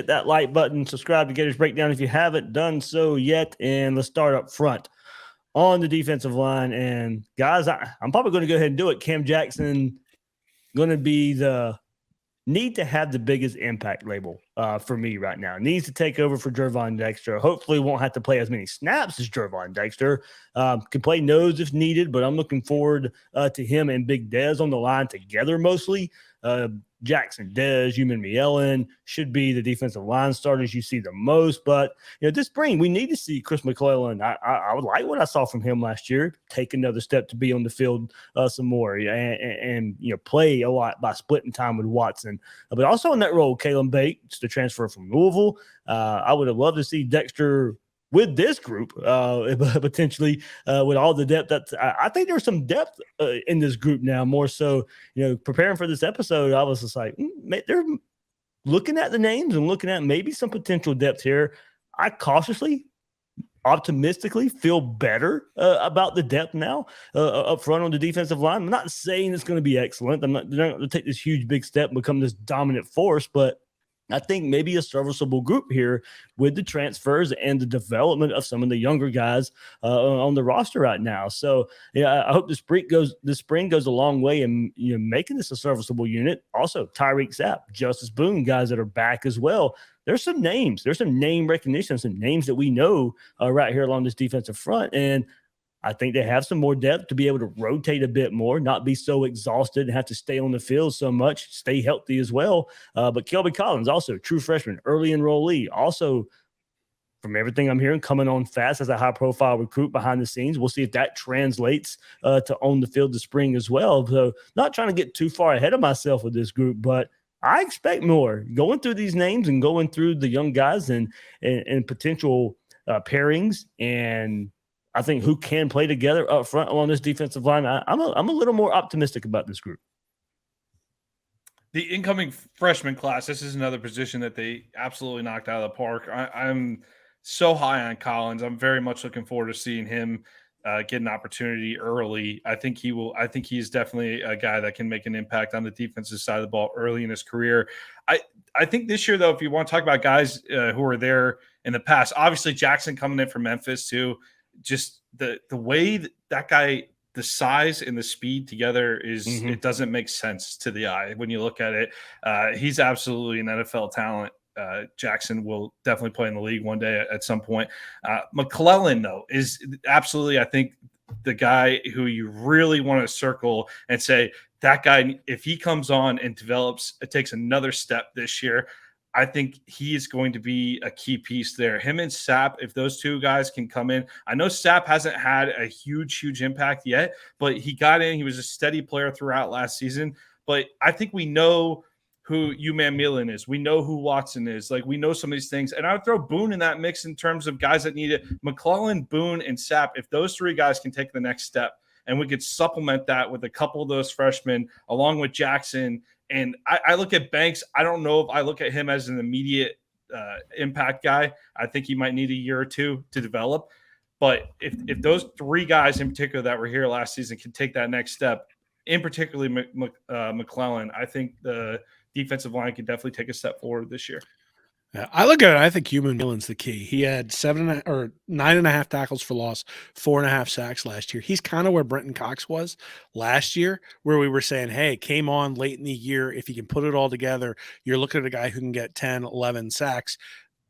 hit that like button, subscribe to Gators Breakdown if you haven't done so yet, and let's start up front on the defensive line. And guys, I'm probably going to go ahead and do it. Cam Jackson going to be the need to have the biggest impact label for me right now. Needs to take over for Jervon Dexter. Hopefully won't have to play as many snaps as Jervon Dexter. Can play nose if needed, but I'm looking forward to him and Big Dez on the line together mostly. Jackson, Dez, Uman-Mielen should be the defensive line starters you see the most. But, this spring, we need to see Chris McClellan. I would like what I saw from him last year, take another step to be on the field some more and play a lot by splitting time with Watson. But also in that role, Kalen Bates, the transfer from Louisville. I would have loved to see Dexter with this group, potentially with all the depth. I think there's some depth in this group now, more so, preparing for this episode, I was just like, they're looking at the names and looking at maybe some potential depth here. I cautiously, optimistically feel better about the depth now up front on the defensive line. I'm not saying it's going to be excellent. They're not going to take this huge, big step and become this dominant force, but I think maybe a serviceable group here with the transfers and the development of some of the younger guys on the roster right now. So, I hope the spring goes a long way in making this a serviceable unit. Also, Tyreek Sapp, Justice Boone, guys that are back as well. There's some names. There's some name recognition, some names that we know right here along this defensive front. And I think they have some more depth to be able to rotate a bit more, not be so exhausted and have to stay on the field so much, stay healthy as well. But Kelby Collins, also true freshman, early enrollee, also from everything I'm hearing, coming on fast as a high-profile recruit behind the scenes. We'll see if that translates to on the field this spring as well. So not trying to get too far ahead of myself with this group, but I expect more. Going through these names and going through the young guys and potential pairings, and I think who can play together up front along this defensive line, I'm a little more optimistic about this group. The incoming freshman class, this is another position that they absolutely knocked out of the park. I'm so high on Collins. I'm very much looking forward to seeing him get an opportunity early. I think he will. I think he's definitely a guy that can make an impact on the defensive side of the ball early in his career. I think this year, though, if you want to talk about guys who were there in the past, obviously Jackson coming in from Memphis too. Just the way that guy, the size and the speed together is it doesn't make sense to the eye when you look at it. He's absolutely an NFL talent. Jackson will definitely play in the league one day at some point. McClellan, though, is absolutely, I think, the guy who you really want to circle and say, that guy, if he comes on and develops, it takes another step this year, I think he is going to be a key piece there. Him and Sapp, if those two guys can come in. I know Sapp hasn't had a huge impact yet, but he got in. He was a steady player throughout last season. But I think we know who Uman-Mielen is. We know who Watson is. Like, we know some of these things. And I would throw Boone in that mix in terms of guys that need it. McClellan, Boone, and Sapp, if those three guys can take the next step, and we could supplement that with a couple of those freshmen along with Jackson. And I look at Banks. I don't know if I look at him as an immediate impact guy. I think he might need a year or two to develop. But if those three guys in particular that were here last season can take that next step, in particularly McClellan, I think the defensive line can definitely take a step forward this year. I look at it, I think Uman-Mielen's the key. He had 9.5 tackles for loss, 4.5 sacks last year. He's kind of where Brenton Cox was last year, where we were saying, hey, came on late in the year. If he can put it all together, you're looking at a guy who can get 10, 11 sacks.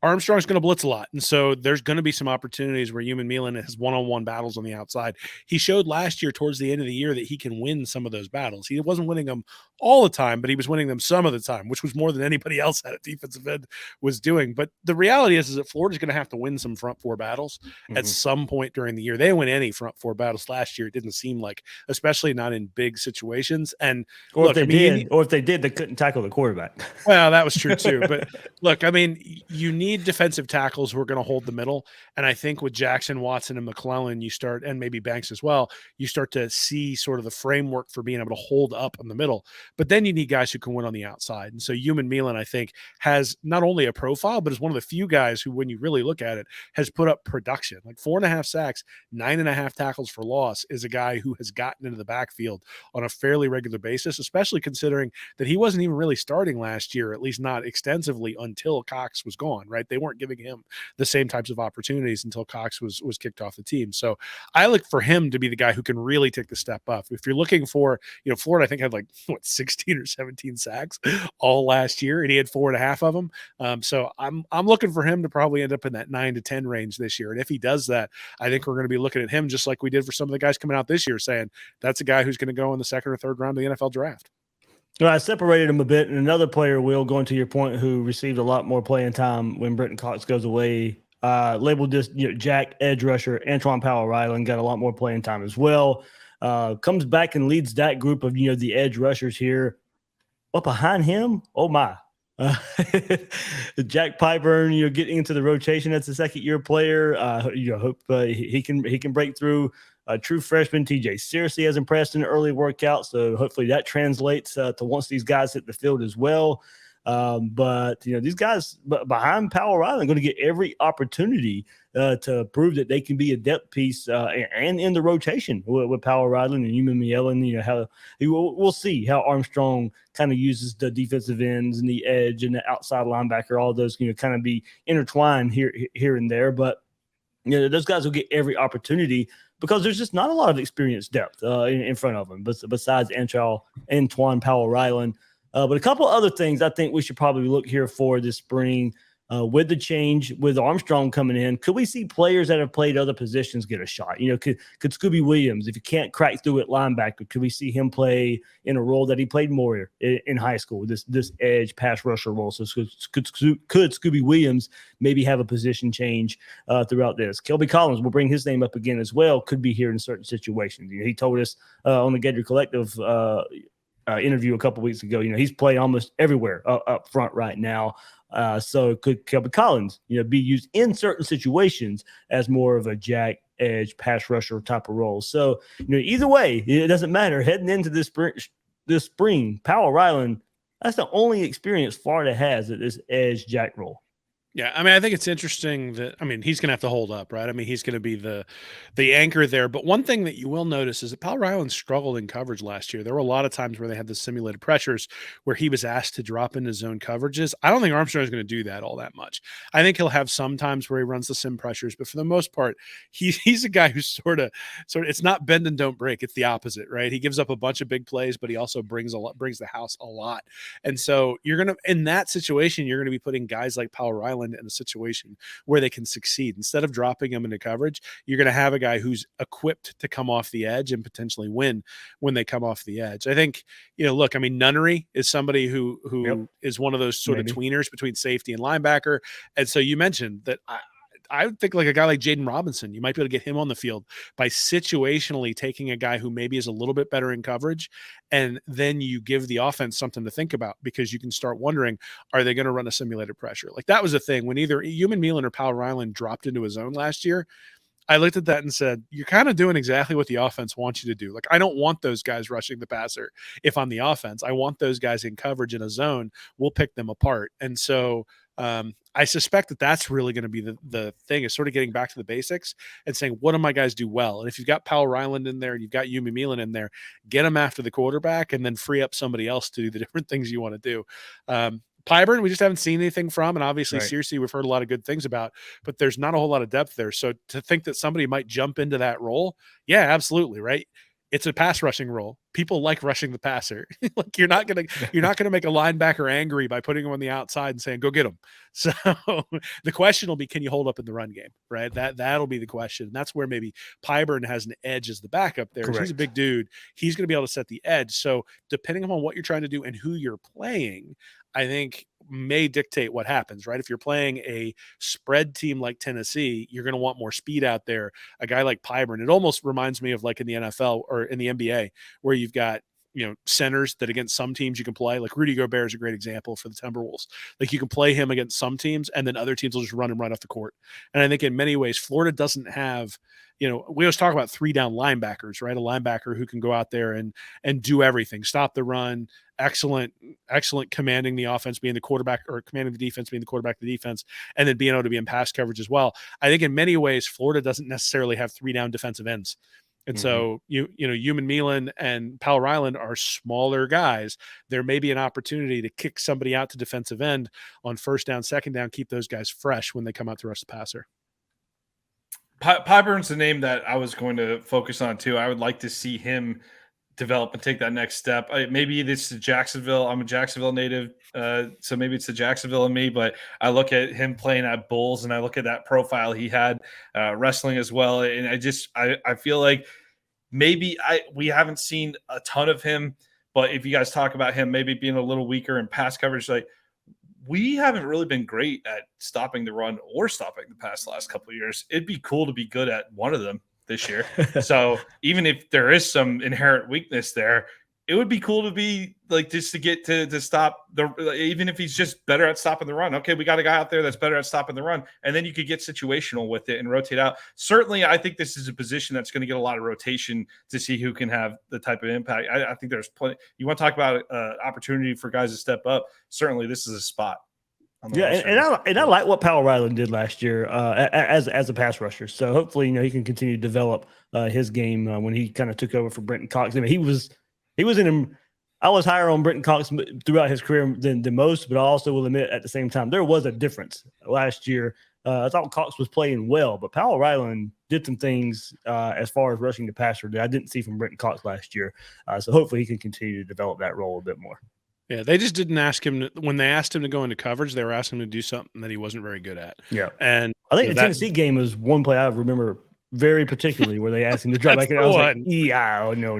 Armstrong's going to blitz a lot. And so there's going to be some opportunities where Uman-Mielen has one-on-one battles on the outside. He showed last year towards the end of the year that he can win some of those battles. He wasn't winning them all the time, but he was winning them some of the time, which was more than anybody else at defensive end was doing. But the reality is that Florida's going to have to win some front four battles at some point during the year. They didn't win any front four battles last year. It didn't seem like, especially not in big situations. And if they did, they couldn't tackle the quarterback. Well, that was true too. But look, I mean, you need need defensive tackles who are going to hold the middle. And I think with Jackson, Watson, and McClellan, and maybe Banks as well, you start to see sort of the framework for being able to hold up in the middle. But then you need guys who can win on the outside. And so Human Milan, I think, has not only a profile, but is one of the few guys who, when you really look at it, has put up production. Like 4.5 sacks, 9.5 tackles for loss is a guy who has gotten into the backfield on a fairly regular basis, especially considering that he wasn't even really starting last year, at least not extensively, until Cox was gone, right? They weren't giving him the same types of opportunities until Cox was kicked off the team. So I look for him to be the guy who can really take the step up. If you're looking for, Florida, I think had 16 or 17 sacks all last year, and he had 4.5 of them. So I'm looking for him to probably end up in that 9 to 10 range this year. And if he does that, I think we're going to be looking at him just like we did for some of the guys coming out this year, saying that's a guy who's going to go in the second or third round of the NFL draft. Well, I separated him a bit, and another player, Will, going to your point, who received a lot more playing time when Brenton Cox goes away, labeled this Jack edge rusher, Antoine Powell-Ryland, got a lot more playing time as well. Comes back and leads that group of the edge rushers here. But behind him, oh my, Jack Pyburn, getting into the rotation. That's a second-year player. Hope he can break through. True freshman TJ Searcy has impressed in the early workout, so hopefully that translates to once these guys hit the field as well. But these guys behind Powell-Ryland are going to get every opportunity to prove that they can be a depth piece and in the rotation with Powell-Ryland and Human Milan. We'll see how Armstrong kind of uses the defensive ends and the edge and the outside linebacker. All those kind of be intertwined here and there, but those guys will get every opportunity because there's just not a lot of experience depth in front of them, besides Antoine Powell-Ryland. But a couple other things I think we should probably look here for this spring with the change, with Armstrong coming in. Could we see players that have played other positions get a shot? Could Scooby Williams, if he can't crack through at linebacker, could we see him play in a role that he played more in high school, this edge pass rusher role? So could Scooby Williams maybe have a position change throughout this? Kelby Collins, will bring his name up again as well, could be here in certain situations. He told us on the Gator Collective interview a couple weeks ago, he's playing almost everywhere up front right now. So could Kelby Collins, be used in certain situations as more of a jack edge pass rusher type of role? So, either way, it doesn't matter. Heading into this spring, Powell-Ryland, that's the only experience Florida has at this edge jack role. Yeah, I think it's interesting that, he's going to have to hold up, right? He's going to be the anchor there. But one thing that you will notice is that Powell-Ryland struggled in coverage last year. There were a lot of times where they had the simulated pressures where he was asked to drop into zone coverages. I don't think Armstrong is going to do that all that much. I think he'll have some times where he runs the sim pressures, but for the most part, he's a guy who's sort of it's not bend and don't break. It's the opposite, right? He gives up a bunch of big plays, but he also brings the house a lot. And so in that situation, you're going to be putting guys like Powell-Ryland in a situation where they can succeed. Instead of dropping them into coverage, you're going to have a guy who's equipped to come off the edge and potentially win when they come off the edge. I think, Nunnery is somebody who is one of those sort of tweeners between safety and linebacker. And so you mentioned that I would think like a guy like Jaden Robinson, you might be able to get him on the field by situationally taking a guy who maybe is a little bit better in coverage, and then you give the offense something to think about, because you can start wondering, are they going to run a simulated pressure? Like that was the thing when either Human Milan or Powell-Ryland dropped into a zone last year. I looked at that and said, you're kind of doing exactly what the offense wants you to do. Like, I don't want those guys rushing the passer if I'm the offense. I want those guys in coverage in a zone. We'll pick them apart. And so I suspect that that's really going to be the thing, is sort of getting back to the basics and saying, what do my guys do well? And if you've got Powell-Ryland in there and you've got Human Milan in there, get them after the quarterback and then free up somebody else to do the different things you want to do. Pyburn, we just haven't seen anything from, and obviously Searcy, we've heard a lot of good things about, but there's not a whole lot of depth there. So to think that somebody might jump into that role, yeah, absolutely, right? It's a pass rushing role. People like rushing the passer. Like you're not gonna make a linebacker angry by putting him on the outside and saying, go get him. So the question will be, can you hold up in the run game? Right. That'll be the question. And that's where maybe Pyburn has an edge as the backup there. He's a big dude. He's going to be able to set the edge. So depending upon what you're trying to do and who you're playing, I think may dictate what happens, right? If you're playing a spread team like Tennessee, you're going to want more speed out there. A guy like Pyburn, it almost reminds me of like in the NFL or in the NBA, where you've got centers that against some teams you can play. Like Rudy Gobert is a great example for the Timberwolves. Like you can play him against some teams, and then other teams will just run him right off the court. And I think in many ways, Florida doesn't have, we always talk about 3-down linebackers, right? A linebacker who can go out there and do everything, stop the run, excellent commanding the offense, being the quarterback, or commanding the defense, being the quarterback of the defense, and then being able to be in pass coverage as well. I think in many ways, Florida doesn't necessarily have 3-down defensive ends. And so, Human Milan and Powell Ryland are smaller guys. There may be an opportunity to kick somebody out to defensive end on first down, second down, keep those guys fresh when they come out to rush the passer. Pyburn's the name that I was going to focus on too. I would like to see him develop and take that next step. Maybe this is Jacksonville. I'm a Jacksonville native, so maybe it's the Jacksonville in me, but I look at him playing at Bulls and I look at that profile he had wrestling as well. And I feel like maybe we haven't seen a ton of him, but if you guys talk about him maybe being a little weaker in pass coverage, like we haven't really been great at stopping the run or stopping the pass the last couple of years. It'd be cool to be good at one of them this year. So even if there is some inherent weakness there, it would be cool to be like, just to get to stop even if he's just better at stopping the run. Okay, we got a guy out there that's better at stopping the run, and then you could get situational with it and rotate out. Certainly, I think this is a position that's going to get a lot of rotation to see who can have the type of impact. I think there's plenty. You want to talk about opportunity for guys to step up? Certainly, this is a spot. Yeah, and I like what Powell Ryland did last year as a pass rusher. So hopefully, he can continue to develop his game when he kind of took over for Brenton Cox. I mean, he was in him. I was higher on Brenton Cox throughout his career than most, but I also will admit at the same time there was a difference last year. I thought Cox was playing well, but Powell Ryland did some things as far as rushing the passer that I didn't see from Brenton Cox last year. So hopefully he can continue to develop that role a bit more. Yeah, they just didn't ask him when they asked him to go into coverage, they were asking him to do something that he wasn't very good at. Yeah. And I think the Tennessee game was one play I remember very particularly where they asked him to drop back, and I was like, yeah, no.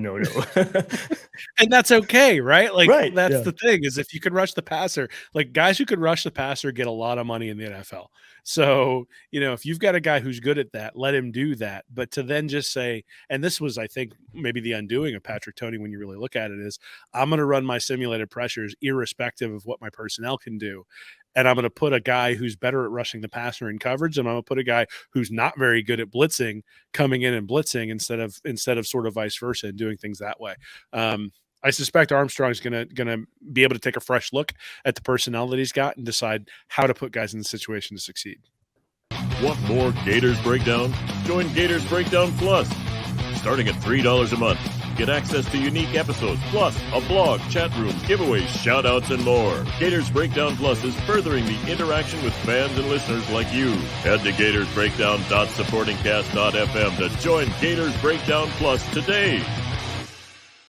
And that's okay, right? Like, right, that's the thing, is if you could rush the passer, like guys who could rush the passer get a lot of money in the NFL. So, if you've got a guy who's good at that, let him do that. But to then just say, and this was, I think, maybe the undoing of Patrick Toney when you really look at it, is I'm going to run my simulated pressures irrespective of what my personnel can do. And I'm going to put a guy who's better at rushing the passer in coverage, and I'm going to put a guy who's not very good at blitzing coming in and blitzing instead of sort of vice versa and doing things that way. I suspect Armstrong's gonna be able to take a fresh look at the personnel that he's got and decide how to put guys in the situation to succeed. Want more Gators Breakdown? Join Gators Breakdown Plus. Starting at $3 a month. Get access to unique episodes, plus a blog, chat room, giveaways, shout-outs, and more. Gators Breakdown Plus is furthering the interaction with fans and listeners like you. Head to gatorsbreakdown.supportingcast.fm to join Gators Breakdown Plus today.